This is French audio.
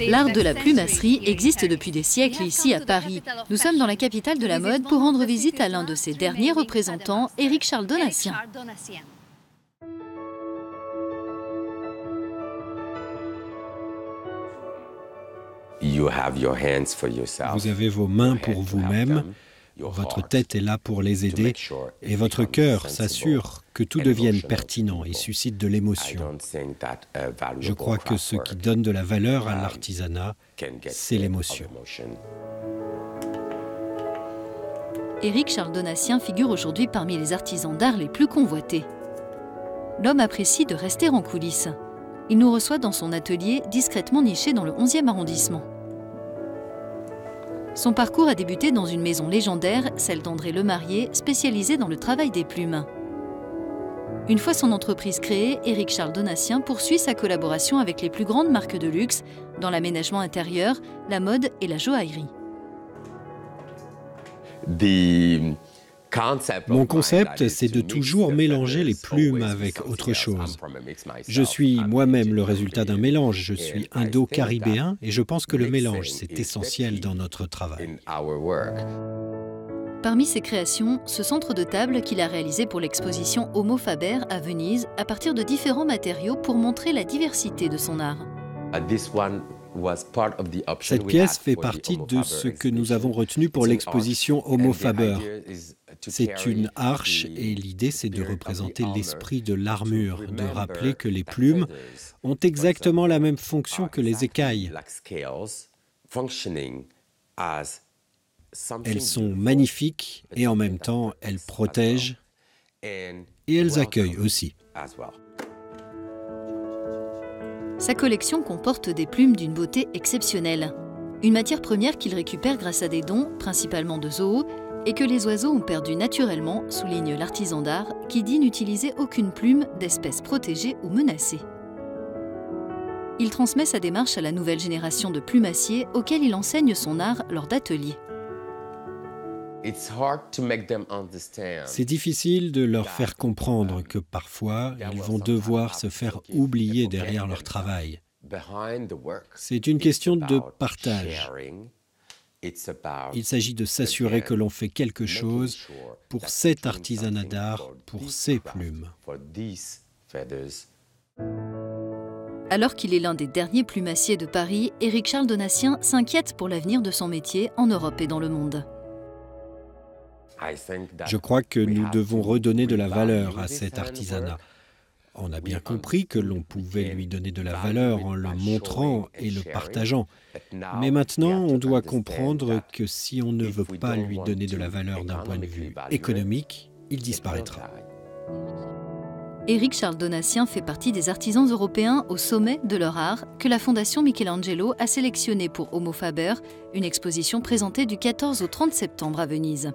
L'art de la plumasserie existe depuis des siècles ici à Paris. Nous sommes dans la capitale de la mode pour rendre visite à l'un de ses derniers représentants, Éric Charles Donatien. Vous avez vos mains pour vous-même, votre tête est là pour les aider, et votre cœur s'assure que tout devienne pertinent et suscite de l'émotion. Je crois que ce qui donne de la valeur à l'artisanat, c'est l'émotion. Éric Charles Donatien figure aujourd'hui parmi les artisans d'art les plus convoités. L'homme apprécie de rester en coulisses. Il nous reçoit dans son atelier discrètement niché dans le 11e arrondissement. Son parcours a débuté dans une maison légendaire, celle d'André Lemarié, spécialisée dans le travail des plumes. Une fois son entreprise créée, Éric Charles Donatien poursuit sa collaboration avec les plus grandes marques de luxe dans l'aménagement intérieur, la mode et la joaillerie. Mon concept, c'est de toujours mélanger les plumes avec autre chose. Je suis moi-même le résultat d'un mélange. Je suis indo-caribéen et je pense que le mélange, c'est essentiel dans notre travail. Parmi ses créations, ce centre de table qu'il a réalisé pour l'exposition Homo Faber à Venise à partir de différents matériaux pour montrer la diversité de son art. Cette pièce fait partie de ce que nous avons retenu pour l'exposition Homo Faber. C'est une arche et l'idée, c'est de représenter l'esprit de l'armure, de rappeler que les plumes ont exactement la même fonction que les écailles. Elles sont magnifiques et en même temps, elles protègent et elles accueillent aussi. Sa collection comporte des plumes d'une beauté exceptionnelle. Une matière première qu'il récupère grâce à des dons, principalement de zoos, et que les oiseaux ont perdu naturellement, souligne l'artisan d'art, qui dit n'utiliser aucune plume d'espèce protégée ou menacée. Il transmet sa démarche à la nouvelle génération de plumassiers auxquels il enseigne son art lors d'ateliers. C'est difficile de leur faire comprendre que parfois, ils vont devoir se faire oublier derrière leur travail. C'est une question de partage. Il s'agit de s'assurer que l'on fait quelque chose pour cet artisanat d'art, pour ces plumes. Alors qu'il est l'un des derniers plumassiers de Paris, Éric Charles Donatien s'inquiète pour l'avenir de son métier en Europe et dans le monde. Je crois que nous devons redonner de la valeur à cet artisanat. On a bien compris que l'on pouvait lui donner de la valeur en le montrant et le partageant. Mais maintenant, on doit comprendre que si on ne veut pas lui donner de la valeur d'un point de vue économique, il disparaîtra. Éric Charles Donatien fait partie des artisans européens au sommet de leur art que la Fondation Michelangelo a sélectionné pour Homo Faber, une exposition présentée du 14 au 30 septembre à Venise.